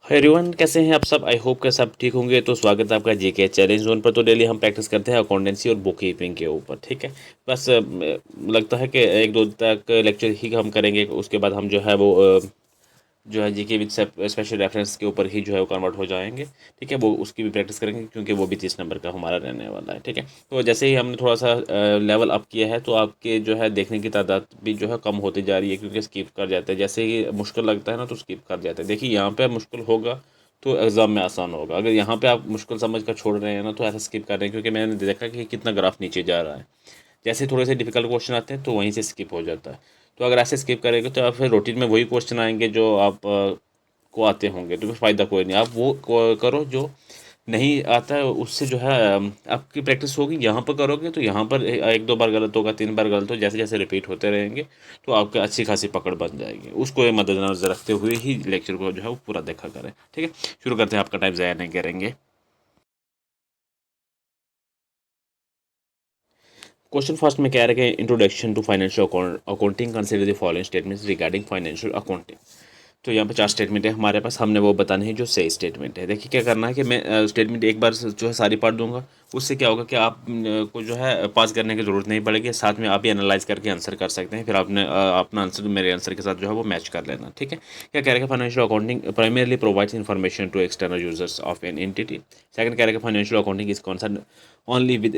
Everyone, कैसे हैं आप सब। आई होप कि सब ठीक होंगे। तो स्वागत है आपका जीके चैलेंज जोन पर। तो डेली हम प्रैक्टिस करते हैं अकाउंटेंसी और बुक कीपिंग के ऊपर, ठीक है। बस लगता है कि एक दो तक लेक्चर ही हम करेंगे, उसके बाद हम जो है वो जो है जीके विद स्पेशल रेफरेंस के ऊपर ही जो है वो कन्वर्ट हो जाएंगे, ठीक है। वो उसकी भी प्रैक्टिस करेंगे क्योंकि वो भी 30 नंबर का हमारा रहने वाला है, ठीक है। तो जैसे ही हमने थोड़ा सा लेवल अप किया है तो आपके जो है देखने की तादाद भी जो है कम होती जा रही है, क्योंकि स्किप कर जाते हैं। जैसे ही मुश्किल लगता है ना तो स्किप कर जाते हैं। देखिए यहाँ पे मुश्किल होगा तो एग्ज़ाम में आसान होगा। अगर यहाँ पे आप मुश्किल समझ कर छोड़ रहे हैं ना तो ऐसा स्किप कर रहे हैं, क्योंकि मैंने देखा कि कितना ग्राफ नीचे जा रहा है। जैसे थोड़े से डिफिकल्ट क्वेश्चन आते हैं तो वहीं से स्किप हो जाता है। तो अगर ऐसे स्किप करेंगे तो आप फिर रूटीन में वही क्वेश्चन आएंगे जो आप को आते होंगे, तो फिर फ़ायदा कोई नहीं। आप वो करो जो नहीं आता है, उससे जो है आपकी प्रैक्टिस होगी। यहाँ पर करोगे तो यहाँ पर एक दो बार गलत होगा, तीन बार गलत हो, जैसे जैसे रिपीट होते रहेंगे तो आपकी अच्छी खासी पकड़ बन जाएगी। उसको ये मद्देनजर रखते हुए ही लेक्चर को जो है वो पूरा देखा करें, ठीक है। शुरू करते हैं, आपका टाइम ज़ाया नहीं करेंगे। क्वेश्चन फर्स्ट में कह रहे हैं कि introduction to financial accounting consider the following statements regarding financial accounting. तो यहाँ पे 4 स्टेटमेंट है हमारे पास, हमने वो बताने हैं जो सही स्टेटमेंट है। देखिए क्या करना है कि मैं स्टेटमेंट एक बार जो है सारी पढ़ दूंगा। उससे क्या होगा कि आप को जो है पास करने की ज़रूरत नहीं पड़ेगी। साथ में आप भी एनालाइज करके आंसर कर सकते हैं। फिर आपने अपना आंसर मेरे आंसर के साथ जो है वो मैच कर लेना, ठीक है। क्या कह रहे हैं, financial accounting primarily provides information to external users of an entity. Second कह रहे हैं, financial accounting is concern only with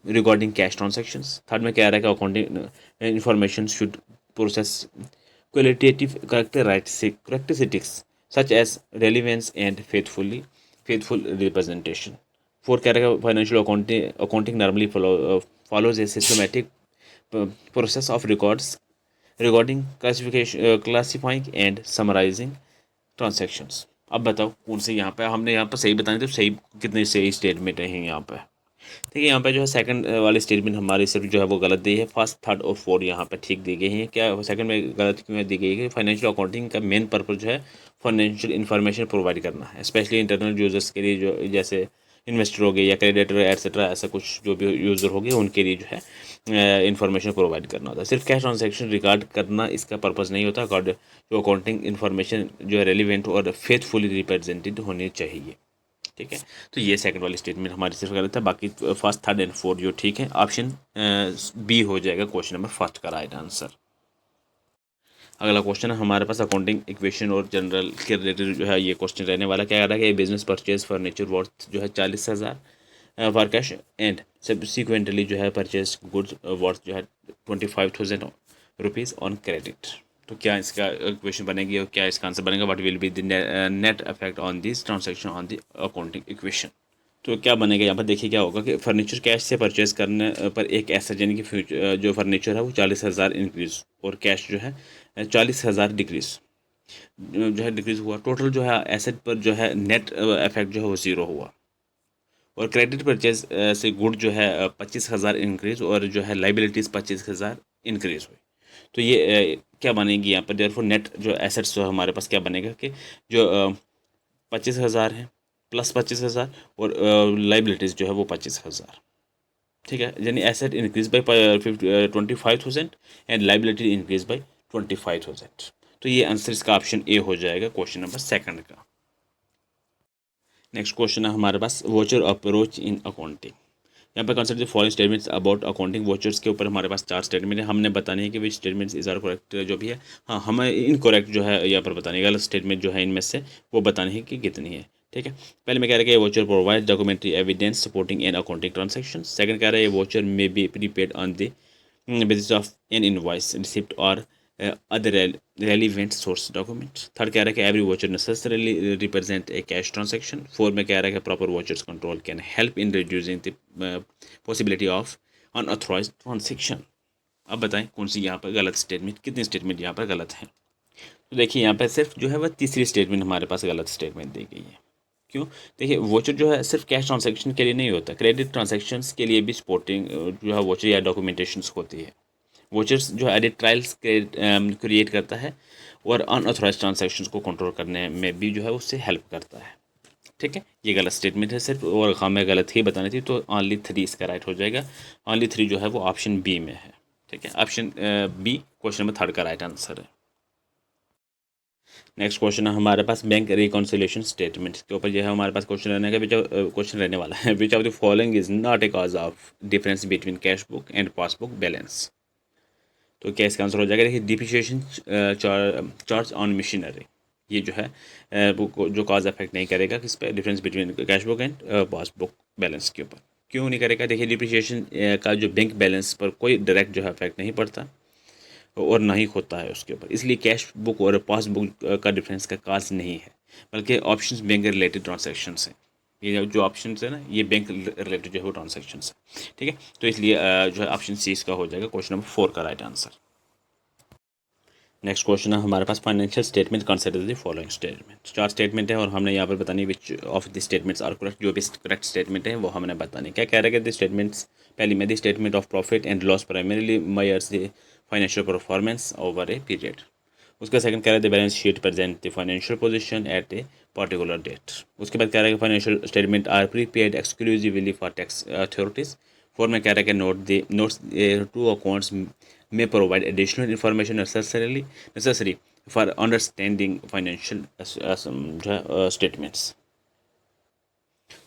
regarding cash transactions. Third में कह रहा है कि accounting information should process qualitative characteristics such as relevance and faithful representation. Fourth category, financial accounting normally follows a systematic process of records regarding classifying and summarizing transactions. अब बताओ कौन से यहाँ पे हमने यहाँ पर सही बताने, तो सही कितने सही स्टेटमेंट हैं यहाँ पे। ठीक है, यहाँ पे जो है सेकंड वाली स्टेटमेंट हमारी सिर्फ जो है वो गलत दी है। फर्स्ट, थर्ड और फोर्थ यहाँ पे ठीक दी गई है। क्या सेकंड में गलत क्यों दी गई है? फाइनेंशियल अकाउंटिंग का मेन पर्पज जो है फाइनेंशियल इन्फॉर्मेशन प्रोवाइड करना है, स्पेशली इंटरनल यूजर्स के लिए, जो जैसे इन्वेस्टर हो गए या क्रेडिटर एटसेट्रा, ऐसा कुछ जो भी यूज़र हो गए उनके लिए जो है इन्फॉर्मेशन प्रोवाइड करना होता है। सिर्फ कैश ट्रांजेक्शन रिकॉर्ड करना इसका पर्पज़ नहीं होता। जो अकाउंटिंग इन्फॉर्मेशन जो है रेलिवेंट और फेथफुली रिप्रेजेंटेड होनी चाहिए, ठीक है। तो ये सेकंड वाली स्टेटमेंट हमारी सिर्फ गलत है, बाकी फर्स्ट, थर्ड एंड फोर्थ जो ठीक है। ऑप्शन बी हो जाएगा क्वेश्चन नंबर फर्स्ट का राइट आंसर। अगला क्वेश्चन है हमारे पास अकाउंटिंग इक्वेशन और जनरल के रिलेटेड जो है ये क्वेश्चन रहने वाला। क्या कह रहा है कि बिजनेस परचेज फर्नीचर वर्थ जो है 40,000 फॉर कैश एंड सब्सिक्वेंटली जो है परचेज गुड्स वर्थ जो है 25,000 रुपीज़ ऑन क्रेडिट। तो क्या इसका इक्वेशन बनेगी और क्या इसका आंसर बनेगा? What will be the net effect on this transaction on the accounting equation. तो क्या बनेगा यहाँ पर? देखिए क्या होगा कि फर्नीचर कैश से परचेज करने पर एक एसेट यानी कि फ्यूचर जो फर्नीचर है वो 40,000 इंक्रीज और कैश जो है 40,000 डिक्रीज जो है डिक्रीज हुआ। टोटल जो है एसेट पर जो है नेट इफेक्ट जो है वो ज़ीरो हुआ। और क्रेडिट परचेज से गुड जो है 25,000 इंक्रीज और जो है लाइबिलिटीज़ 25,000 इंक्रीज हुई। तो ये क्या बनेगी यहाँ पर? देयरफॉर नेट जो एसेट्स जो हमारे पास क्या बनेगा कि जो 25,000 है प्लस 25,000 और लाइबिलिटीज़ जो है वो 25,000, ठीक है। यानी asset increase by 25,000 and liability increase by 25,000। तो ये आंसर इसका ऑप्शन ए हो जाएगा क्वेश्चन नंबर सेकंड का। नेक्स्ट क्वेश्चन है हमारे पास वोचर अप्रोच इन अकाउंटिंग। यहाँ पर consider the following statements about accounting vouchers के ऊपर हमारे पास 4 स्टेटमेंट है। हमने बतानी है कि विच स्टेटमेंट्स इज आर करेक्ट जो भी है। हाँ, हमें इनकरेक्ट जो है यहाँ पर बतानी है, गलत स्टेटमेंट जो है इनमें से वो बतानी है कि कितनी है, ठीक है। पहले मैं कह रहा है कि voucher provide documentary evidence supporting an accounting transaction. Second कह रहा है voucher may be prepaid on the basis of an invoice, receipt or other relevant source document. Third कह रहा है कि every voucher necessarily represent a cash transaction. Four में कह रहा है कि proper vouchers control can help in reducing the possibility of unauthorized transaction. अब बताएं कौन सी यहाँ पर गलत स्टेटमेंट, कितनी स्टेटमेंट यहाँ पर गलत है? तो देखिए यहाँ पर सिर्फ जो है वह तीसरी स्टेटमेंट हमारे पास गलत स्टेटमेंट दी गई है। क्यों? देखिए वोचर जो है सिर्फ कैश ट्रांजैक्शन के लिए नहीं होता, क्रेडिट ट्रांजैक्शंस के लिए भी सपोर्टिंग जो है वोचर या डॉक्यूमेंटेशंस होती है। वोचर्स जो है एडिट ट्रायल्स क्रिएट करता है और अनऑथोराइज ट्रांजैक्शंस को कंट्रोल करने में भी जो है उससे हेल्प करता है, ठीक है। ये गलत स्टेटमेंट है सिर्फ, और हमें गलत ही बतानी थी, तो ओनली 3 इसका राइट हो जाएगा। ओनली 3 जो है वो ऑप्शन बी में है, ठीक है। Option B question number third का राइट आंसर है। नेक्स्ट क्वेश्चन है हमारे पास बैंक रिकॉन्सिलेशन स्टेटमेंट के ऊपर जो है हमारे पास क्वेश्चन रहने का क्वेश्चन रहने वाला है विच of the following is not a cause of difference between cash book and passbook balance. तो क्या इसका आंसर हो जाएगा, देखिए डिप्रिसिएशन चार्ज ऑन मशीनरी, ये जो है जो कॉज अफेक्ट नहीं करेगा किस पे, difference between cash book and passbook balance के ऊपर। क्यों नहीं करेगा, देखिए डिप्रिसिएशन का जो बैंक बैलेंस पर कोई डायरेक्ट जो है अफेक्ट नहीं पड़ता और ना ही होता है उसके ऊपर, इसलिए कैश बुक और पासबुक का डिफरेंस का काज नहीं है, बल्कि ऑप्शंस बैंक रिलेटेड ट्रांजैक्शन है। ये जो ऑप्शन है ना, ये बैंक रिलेटेड जो है वो ट्रांजैक्शन है, ठीक है। तो इसलिए जो है ऑप्शन सी इसका हो जाएगा क्वेश्चन नंबर 4 का राइट आंसर। नेक्स्ट क्वेश्चन है हमारे पास financial statement consider the following statement. 4 statement है और हमने यहाँ पर बतानी which of the statements are correct, जो भी करेक्ट स्टेटमेंट है वो हमने बतानी। क्या कह रहे हैं कि द स्टेटमेंट्स, पहली में the statement of profit and loss primarily measures the financial performance over a period. उसका सेकंड कह रहे थे balance sheet present the financial position at a particular date. उसके बाद कह रहा है कि financial statement are prepared exclusively for tax authorities. Four में कह रहा है कि notes to accounts may provide additional information necessary for understanding financial statements।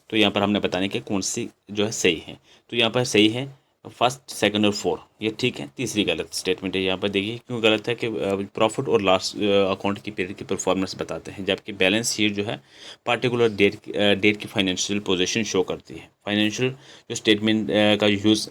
तो यहाँ पर हमने बताने कि कौन सी जो है सही है। तो यहाँ पर सही है फर्स्ट, सेकंड और फोर, ये ठीक है। तीसरी गलत स्टेटमेंट है। यहाँ पर देखिए क्यों गलत है कि प्रॉफिट और लॉस अकाउंट की पीरियड की परफॉर्मेंस बताते हैं, जबकि बैलेंस शीट जो है पार्टिकुलर डेट की फाइनेंशियल पोजीशन शो करती है। फाइनेंशियल जो स्टेटमेंट का यूज़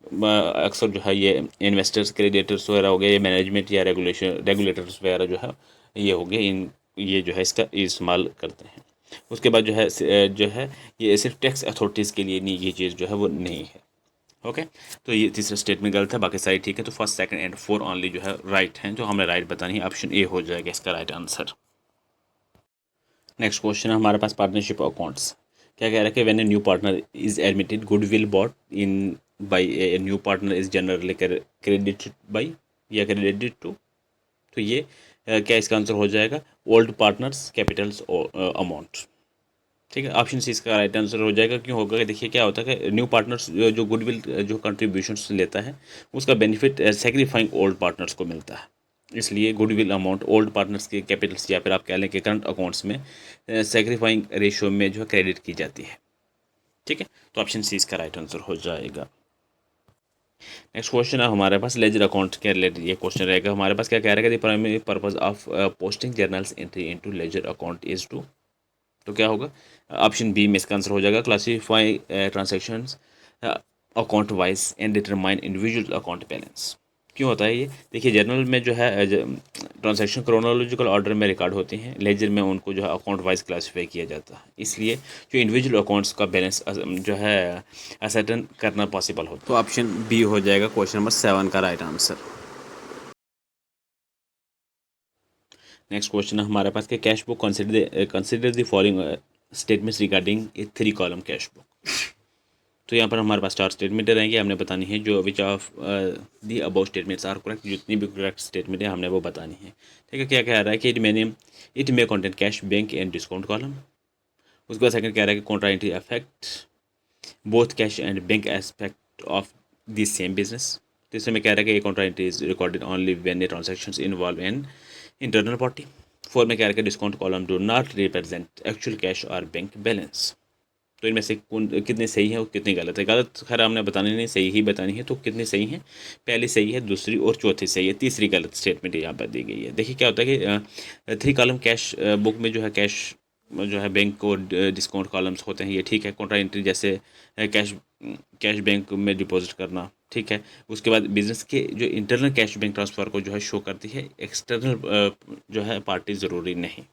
अक्सर जो है ये इन्वेस्टर्स, क्रेडिटर्स वगैरह हो गए, ये मैनेजमेंट या रेगुलेटर्स वगैरह जो है ये हो गए, इन ये जो है इसका इस्तेमाल करते हैं। उसके बाद जो है ये सिर्फ टैक्स अथॉरिटीज़ के लिए नहीं, ये चीज़ जो है वो नहीं है। ओके, तो ये तीसरा स्टेटमेंट गलत है, बाकी सारी ठीक है। तो first, second and four only जो है राइट हैं, जो हमें राइट बतानी है। ऑप्शन ए हो जाएगा इसका राइट आंसर। नेक्स्ट क्वेश्चन है हमारे पास पार्टनरशिप अकाउंट्स। क्या कह रहा है कि when a new partner is admitted goodwill bought in by a new partner is generally credited by या क्रेडिटेड टू। तो ये क्या इसका आंसर हो जाएगा, ओल्ड पार्टनर्स कैपिटल्स अमाउंट, ठीक है। ऑप्शन सी इसका राइट आंसर हो जाएगा। क्यों होगा कि देखिए क्या होता है कि न्यू पार्टनर्स जो गुडविल जो कंट्रीब्यूशंस लेता है उसका बेनिफिट सेक्रीफाइंग ओल्ड पार्टनर्स को मिलता है, इसलिए गुडविल अमाउंट ओल्ड पार्टनर्स के कैपिटल्स या फिर आप कह लें कि करंट अकाउंट्स में सेक्रीफाइंग रेशियो में जो है क्रेडिट की जाती है, ठीक है। तो ऑप्शन सी इसका राइट आंसर हो जाएगा। नेक्स्ट क्वेश्चन है हमारे पास लेजर अकाउंट के रिलेटेड ये क्वेश्चन रहेगा हमारे पास। क्या कह रहा है कि primary purpose of posting journals entry into ledger account is to. तो क्या होगा, ऑप्शन बी में इसका आंसर हो जाएगा classify transactions account wise and determine individual account balance. क्यों होता है ये, देखिए जर्नल में जो है ट्रांजैक्शन क्रोनोलॉजिकल ऑर्डर में रिकॉर्ड होती हैं, लेजर में उनको जो है अकाउंट वाइज क्लासीफाई किया जाता है, इसलिए जो इंडिविजुअल अकाउंट्स का बैलेंस जो है असर्टन करना पॉसिबल होता है। तो ऑप्शन बी हो जाएगा क्वेश्चन नंबर 7 का राइट आंसर। नेक्स्ट क्वेश्चन है हमारे पास कि cash book consider the following statements regarding A 3 column cash book. तो यहाँ पर हमारे पास 4 स्टेटमेंट रहेंगे, हमने बतानी है जो which of the above statements are correct, जितनी भी करेक्ट स्टेटमेंट है हमने वो बतानी है, ठीक है। क्या कह रहा है कि it may contain cash bank and discount column. उसके बाद सेकंड कह रहा है कि contra entry affect both cash and bank aspect of this same business. तीसरे में कह रहा है कि contra entry is recorded only when a transactions involve an internal party. Four में कह रहा है कि discount column do not represent actual cash और बैंक बैलेंस। तो इनमें से कितने सही है और कितनी गलत है। गलत खैर हमने बतानी नहीं, सही ही बतानी है। तो कितनी सही है, पहली सही है, दूसरी और चौथी सही है, तीसरी गलत स्टेटमेंट यहाँ पर दी गई है। देखिए क्या होता है कि 3 कॉलम कैश बुक में जो है कैश जो है बैंक और डिस्काउंट कॉलम्स होते हैं, ये ठीक है। कॉन्ट्रा एंट्री जैसे कैश कैश बैंक में डिपॉजिट करना, ठीक है। उसके बाद बिजनेस के जो इंटरनल कैश बैंक ट्रांसफ़र को जो है शो करती है, एक्सटर्नल जो है पार्टी ज़रूरी नहीं,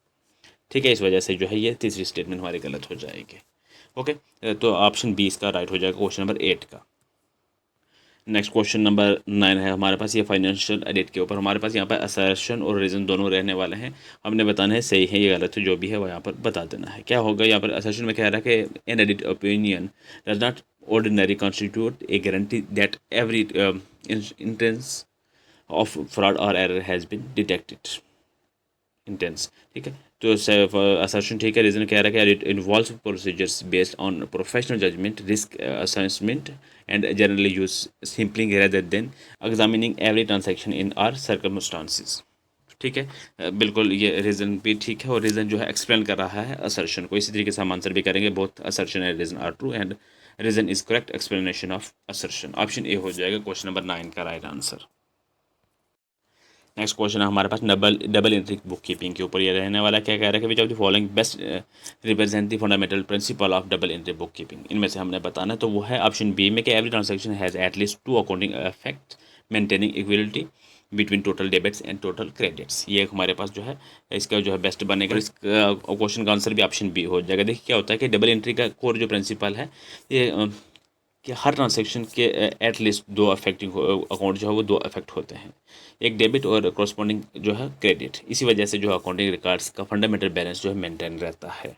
ठीक है। इस वजह से जो है ये तीसरी स्टेटमेंट हमारी गलत हो जाएगी। ओके, तो ऑप्शन बी इसका राइट हो जाएगा क्वेश्चन नंबर 8 का। नेक्स्ट क्वेश्चन नंबर 9 है हमारे पास, ये फाइनेंशियल एडिट के ऊपर हमारे पास यहाँ पर असर्शन और रीज़न दोनों रहने वाले हैं। हमने बताना है सही है या गलत है, जो भी है वो यहाँ पर बता देना है। क्या होगा यहाँ पर असर्शन में कह रहा है कि an audit opinion does not ordinary constitute a guarantee that every instance of fraud और error has been detected instance, ठीक है। तो असर्शन ठीक है। रीजन कह रहा है कि it involves procedures based on professional judgment, risk assessment and generally use sampling rather than examining every transaction in our circumstances, ठीक है। बिल्कुल ये रीज़न भी ठीक है, और रीज़न जो है एक्सप्लेन कर रहा है असर्शन को। इसी तरीके से हम आंसर भी करेंगे, both assertion and reason are true and reason is correct explanation of assertion. Option A हो जाएगा क्वेश्चन नंबर 9 का राइट आंसर। नेक्स्ट क्वेश्चन है हमारे पास double double entry book keeping के ऊपर ये रहने वाला। क्या कह रहा है कि which of the following best represent the fundamental principle of double entry book keeping. इनमें से हमने बताना है, तो वो है ऑप्शन बी में कि every transaction has at least to accounting effect maintaining equality between total debits and total credits. ये हमारे पास जो है इसका जो है बेस्ट बनेगा। इस क्वेश्चन का आंसर भी ऑप्शन बी हो जाएगा। देखिए क्या होता है कि डबल एंट्री का कोर जो प्रिंसिपल है ये कि हर ट्रांजैक्शन के एटलीस्ट दो अफेक्टिंग अकाउंट जो है वो दो अफेक्ट होते हैं, एक डेबिट और कॉरस्पॉन्डिंग जो है क्रेडिट। इसी वजह से जो है अकाउंटिंग रिकॉर्ड्स का फंडामेंटल बैलेंस जो है मेंटेन रहता है।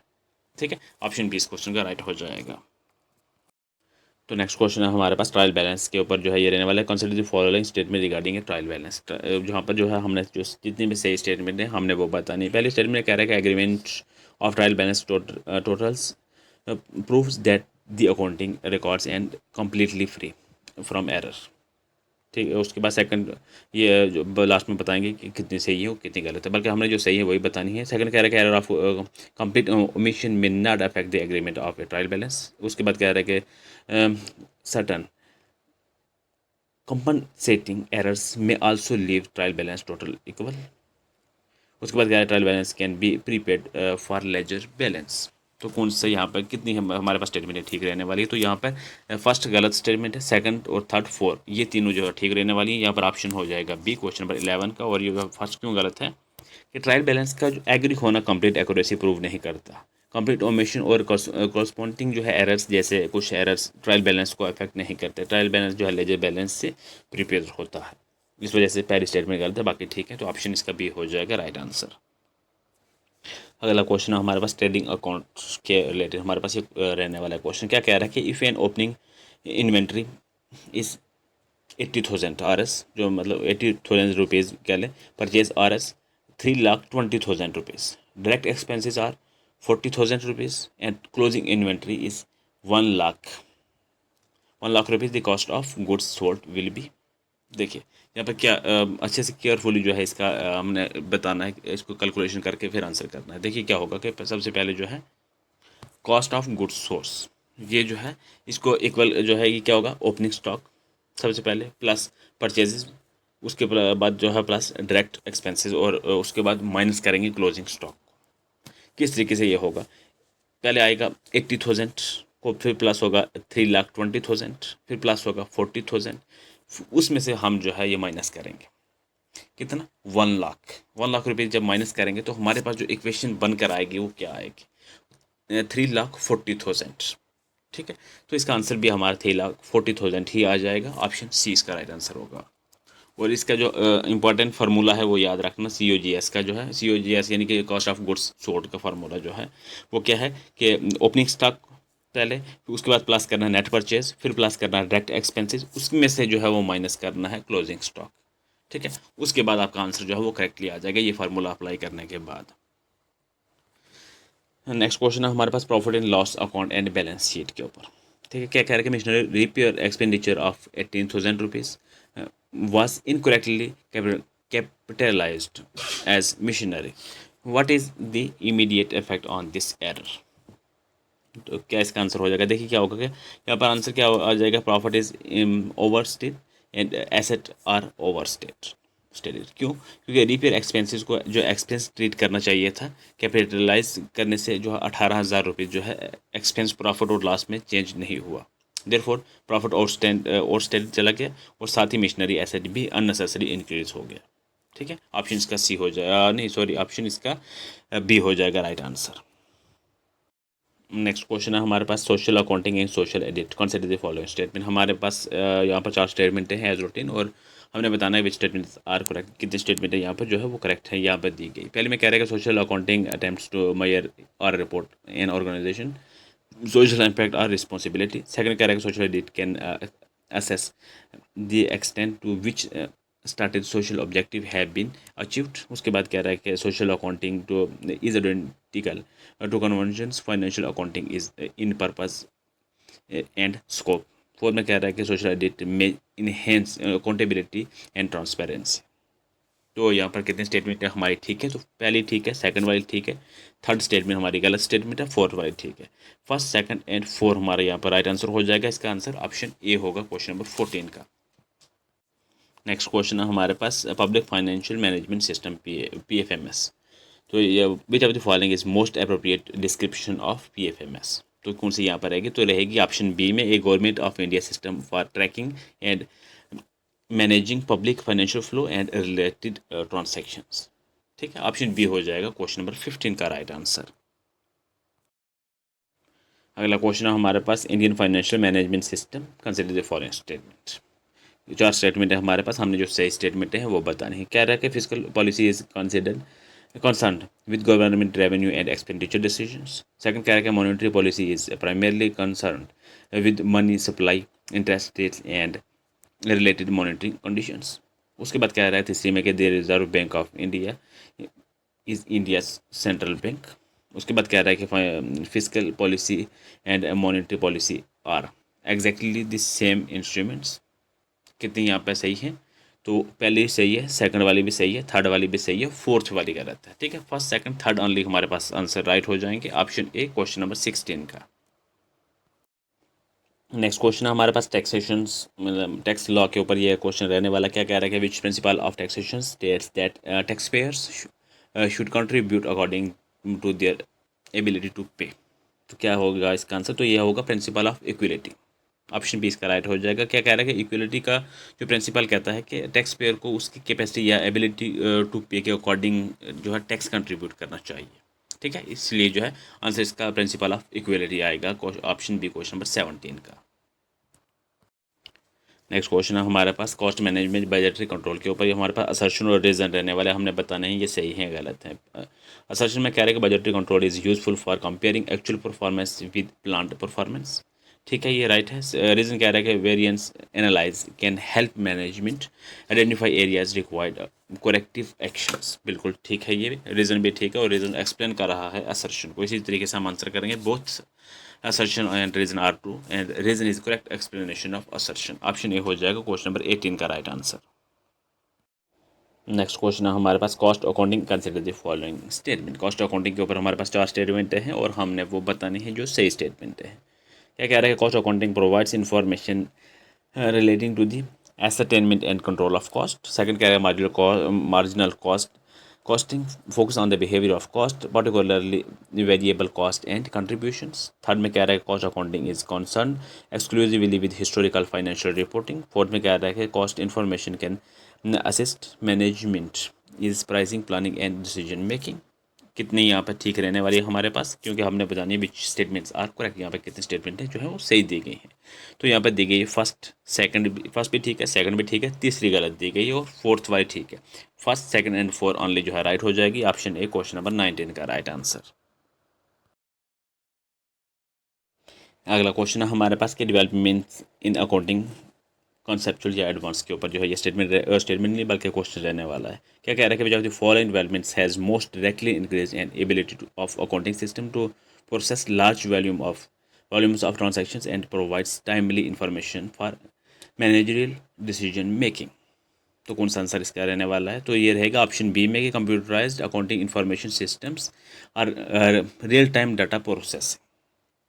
ठीक है, ऑप्शन बी इस क्वेश्चन का राइट हो जाएगा। तो नेक्स्ट क्वेश्चन है हमारे पास ट्रायल बैलेंस के ऊपर जो है ये रहने वाला है। Consider the following statement regarding trial balance. जहाँ पर जो है हमने जो जितनी भी सही स्टेटमेंट है हमने वो बतानी है। पहले स्टेटमेंट कह रहा है कि agreement of trial balance totals proves that the accounting records and completely free from error. ठीक है, उसके बाद सेकंड ये जो लास्ट में बताएंगे कि कितनी सही है और कितनी गलत है, बल्कि हमने जो सही है वही बतानी है। सेकंड कह रहा है कि एरर ऑफ कंप्लीट ओमिशन में not affect the agreement of A trial balance. उसके बाद कह रहा है कि certain compensating errors may also leave trial balance total equal। उसके बाद क्या है, trial balance can be prepaid for ledger balance. तो कौन सा यहाँ पर कितनी हमारे पास स्टेटमेंट है ठीक रहने वाली है। तो यहाँ पर फर्स्ट गलत स्टेटमेंट है, सेकंड और थर्ड फोर्थ ये तीनों जो है ठीक रहने वाली है। यहाँ पर ऑप्शन हो जाएगा बी क्वेश्चन नंबर 11 का। और ये फर्स्ट क्यों गलत है कि ट्रायल बैलेंस का जो एग्री होना कंप्लीट एक्यूरेसी प्रूव नहीं करता। कंप्लीट ओमिशन और कॉरस्पॉन्डिंग जो है एरर्स, जैसे कुछ एरर्स ट्रायल बैलेंस को अफेक्ट नहीं करते। ट्रायल बैलेंस जो है लेजर बैलेंस से प्रिपेयर होता है, इस वजह से पहली स्टेटमेंट गलत है, बाकी ठीक है। तो ऑप्शन इसका बी हो जाएगा राइट आंसर। अगला क्वेश्चन है हमारे पास ट्रेडिंग अकाउंट के रिलेटेड हमारे पास ये रहने वाला क्वेश्चन। क्या कह रहा है कि if an opening inventory is 80,000 RS, जो मतलब 80,000 रुपीज़ कह लें, purchase RS 3,20,000 rupees, direct expenses are 40,000 rupees and closing inventory is 1 lakh rupees, the cost of goods sold will be. देखिए यहाँ पर क्या अच्छे से केयरफुली जो है इसका हमने बताना है, इसको कैलकुलेशन करके फिर आंसर करना है। देखिए क्या होगा कि सबसे पहले जो है कॉस्ट ऑफ गुड्स सोर्स, ये जो है इसको इक्वल जो है ये क्या होगा, ओपनिंग स्टॉक सबसे पहले प्लस परचेजेस, उसके बाद जो है प्लस डायरेक्ट एक्सपेंसेस, और उसके बाद माइनस करेंगे क्लोजिंग स्टॉक। किस तरीके से ये होगा, पहले आएगा 80,000 को, फिर प्लस होगा 3,20,000, फिर प्लस होगा 40,000, उसमें से हम जो है ये माइनस करेंगे कितना, 1 लाख रुपये जब माइनस करेंगे तो हमारे पास जो इक्वेशन बनकर आएगी वो क्या आएगी, 3,40,000। ठीक है, तो इसका आंसर भी हमारा 3,40,000 ही आ जाएगा। ऑप्शन सी इसका राइट आंसर होगा। और इसका जो इंपॉर्टेंट फार्मूला है वो याद रखना, COGS का जो है, COGS यानी कि कॉस्ट ऑफ गुड्स सोल्ड का फार्मूला जो है वो क्या है कि ओपनिंग स्टॉक पहले, फिर उसके बाद प्लस करना है नेट परचेज, फिर प्लस करना है डायरेक्ट एक्सपेंसेस, उसमें से जो है वो माइनस करना है क्लोजिंग स्टॉक। ठीक है, उसके बाद आपका आंसर जो है वो करेक्टली आ जाएगा ये फार्मूला अप्लाई करने के बाद। नेक्स्ट क्वेश्चन है हमारे पास profit and loss account and balance sheet के ऊपर। ठीक है, क्या कह रहा है कि machinery repair expenditure of 18,000 rupees was incorrectly capitalized as missionary. What is the immediate effect on this error? तो क्या इसका आंसर हो जाएगा, देखिए क्या होगा कि यहाँ पर आंसर क्या आ जाएगा, profit is overstated and asset are overstated stated. क्यों, क्योंकि रिपेयर एक्सपेंसेस को जो एक्सपेंस ट्रीट करना चाहिए था, कैपिटलाइज करने से जो है 18,000 रुपये जो है एक्सपेंस प्रॉफिट और लॉस में चेंज नहीं हुआ। देयरफॉर प्रॉफिट ओवरस्टेड चला गया, और साथ ही मिशनरी एसेट भी अननेसेसरी इंक्रीज हो गया। ठीक है, ऑप्शन इसका सी हो जाएगा, नहीं सॉरी, ऑप्शन इसका बी हो जाएगा राइट आंसर। नेक्स्ट क्वेश्चन है हमारे पास social accounting and social audit consider the following statement. हमारे पास यहाँ पर 4 स्टेटमेंट हैं एज रूटीन, और हमने बताना है विच स्टेटमेंट आर करेक्ट, कितने स्टेटमेंट है यहाँ पर जो है वो करेक्ट है यहाँ पर दी गई। पहले मैं कह रहा है कि social accounting attempts to measure और report an organization social impact or responsibility. Second कह रहा है कि social audit can assess the extent to which started social objective have been achieved. उसके बाद कह रहा है कि social accounting to is identical to conventions financial accounting is in purpose and scope. Fourth में कह रहा है कि social audit may enhance accountability and transparency. तो यहाँ पर कितने स्टेटमेंट हमारी ठीक है, तो पहली ठीक है, सेकंड वाली ठीक है, थर्ड स्टेटमेंट हमारी गलत स्टेटमेंट है, फोर्थ वाली ठीक है। फर्स्ट, सेकंड एंड फोर हमारे यहाँ पर राइट आंसर हो जाएगा। इसका आंसर ऑप्शन ए होगा क्वेश्चन नंबर 14 का। नेक्स्ट क्वेश्चन है हमारे पास public financial management system PFMS। तो ये which of the following is most appropriate description of PFMS। तो कौन सी यहाँ पर रहेगी, तो रहेगी ऑप्शन बी में a government of India system for tracking and managing public financial flow and related transactions. ठीक है, ऑप्शन बी हो जाएगा क्वेश्चन नंबर 15 का राइट आंसर। अगला क्वेश्चन है हमारे पास Indian financial management system consider the following statement. चार स्टेटमेंट है हमारे पास, हमने जो सही स्टेटमेंट है वो बताने हैं। कह रहा है कि physical policy is considered concerned with government revenue and expenditure decisions. Second, कह रहा है कि monetary policy is primarily concerned with money supply, interest rates and related monetary conditions. उसके बाद कह रहा है तीसरी में कि the Reserve Bank of India is India's central bank. उसके बाद कह रहा है कि fiscal policy and monetary policy are exactly the same instruments. कितनी यहाँ पे सही है, तो पहली सही है, सेकंड वाली भी सही है, थर्ड वाली भी सही है, फोर्थ वाली गलत है। ठीक है, फर्स्ट सेकंड थर्ड ओनली हमारे पास आंसर राइट हो जाएंगे। ऑप्शन ए क्वेश्चन नंबर 16 का। नेक्स्ट क्वेश्चन है हमारे पास टैक्सेशन मतलब टैक्स लॉ के ऊपर ये क्वेश्चन रहने वाला। क्या कह रहा है कि which principle of taxation states that tax payers should contribute according to their ability to pay. तो क्या होगा इसका आंसर, तो ये होगा principle of equality. Option B इसका राइट हो जाएगा। क्या कह रहा है कि इक्वलिटी का जो प्रिंसिपल कहता है कि टैक्स पेयर को उसकी कैपेसिटी या एबिलिटी टू पे के अकॉर्डिंग जो है टैक्स कंट्रीब्यूट करना चाहिए। ठीक है, इसलिए जो है आंसर इसका प्रिंसिपल ऑफ इक्वलिटी आएगा, ऑप्शन बी क्वेश्चन नंबर 17 का। नेक्स्ट क्वेश्चन है हमारे पास कॉस्ट मैनेजमेंट बजटरी कंट्रोल के ऊपर। हमारे पास असर्शन और रीजन रहने वाले, हमने बताना है ये सही है गलत है। असर्शन में कह रहे हैं कि budgetary control is useful for comparing actual performance with planned performance. ठीक है, ये राइट है। रीज़न कह रहा है कि variance analyse can help management identify areas required corrective actions. बिल्कुल ठीक है, ये रीज़न भी ठीक है और रीज़न एक्सप्लेन कर रहा है असर्शन को। इसी तरीके से हम आंसर करेंगे both assertion and reason are true and reason is correct explanation of assertion. Option A हो जाएगा क्वेश्चन नंबर 18 का राइट आंसर। नेक्स्ट क्वेश्चन है हमारे पास cost accounting consider the following statement. Cost accounting के ऊपर हमारे पास 4 स्टेटमेंट हैं और हमने वो बताने हैं जो सही स्टेटमेंट है। क्या कह रहा है कि cost accounting provides information relating to the ascertainment and control of cost. Second कह रहा है marginal costing focus on the behavior of cost, particularly variable cost and contributions. Third में कह रहा है cost accounting is concerned exclusively with historical financial reporting. Fourth में कह रहा है कि cost information can assist management is pricing planning and decision making. कितनी यहाँ पर ठीक रहने वाली है हमारे पास, क्योंकि हमने बतानी है विच स्टेटमेंट्स आर करेक्ट। यहाँ पर कितने स्टेटमेंट है जो है वो सही दी गई हैं। तो यहाँ पर दी गई है फर्स्ट भी ठीक है, सेकंड भी ठीक है, तीसरी गलत दी गई है और फोर्थ वाली ठीक है। First second and four only जो है राइट हो जाएगी। ऑप्शन ए क्वेश्चन नंबर 19 का राइट आंसर। अगला क्वेश्चन है हमारे पास के डेवलपमेंट इन अकाउंटिंग कॉन्सेप्चुअल या एडवांस के ऊपर जो है ये स्टेटमेंट नहीं बल्कि क्वेश्चन रहने वाला है। क्या कह रहा है कि which of the following developments has most directly increase and ability of accounting system to process large volumes of transactions and provides timely information for managerial decision making. तो कौन सा आंसर इसका रहने वाला है, तो ये रहेगा ऑप्शन बी में कि कंप्यूटराइज्ड अकाउंटिंग इंफॉर्मेशन सिस्टम्स और रियल टाइम डाटा प्रोसेसिंग।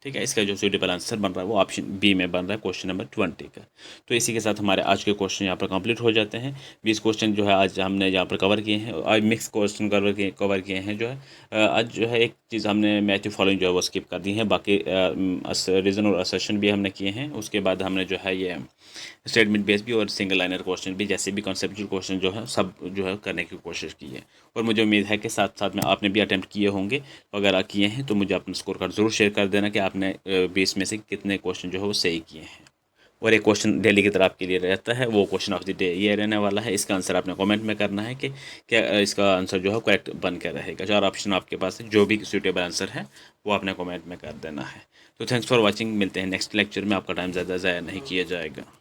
ठीक है, इसका जो सूटेबल आंसर बन रहा है वो ऑप्शन बी में बन रहा है क्वेश्चन नंबर 20 का। तो इसी के साथ हमारे आज के क्वेश्चन यहाँ पर कंप्लीट हो जाते हैं। 20 क्वेश्चन जो है आज हमने यहाँ पर कवर किए हैं। आज मिक्स क्वेश्चन कवर किए हैं जो है। आज जो है एक चीज़ हमने मैच फॉलोइंग जो है वो स्किप कर दी है। बाकी रीज़न और असर्शन भी हमने किए हैं। उसके बाद हमने जो है ये स्टेटमेंट बेस भी और सिंगल लाइनर क्वेश्चन भी जैसे भी कॉन्सेप्चुअल क्वेश्चन जो है सब जो है करने की कोशिश की है। और मुझे उम्मीद है कि साथ साथ में आपने भी अटैम्प्ट किए होंगे। अगर आप किए हैं तो मुझे अपना स्कोर कार्ड ज़रूर शेयर कर देना कि आपने 20 में से कितने क्वेश्चन जो है वो सही किए हैं। और एक क्वेश्चन डेली की तरह आपके लिए रहता है, वो क्वेश्चन ऑफ द डे ये रहने वाला है। इसका आंसर आपने कमेंट में करना है कि क्या इसका आंसर जो है करेक्ट बन कर रहेगा। 4 ऑप्शन आपके पास है, जो भी सूटेबल आंसर है वो आपने कमेंट में कर देना है। तो थैंक्स फॉर वॉचिंग, मिलते हैं नेक्स्ट लेक्चर में। आपका टाइम ज़्यादा ज़ाया नहीं किया जाएगा।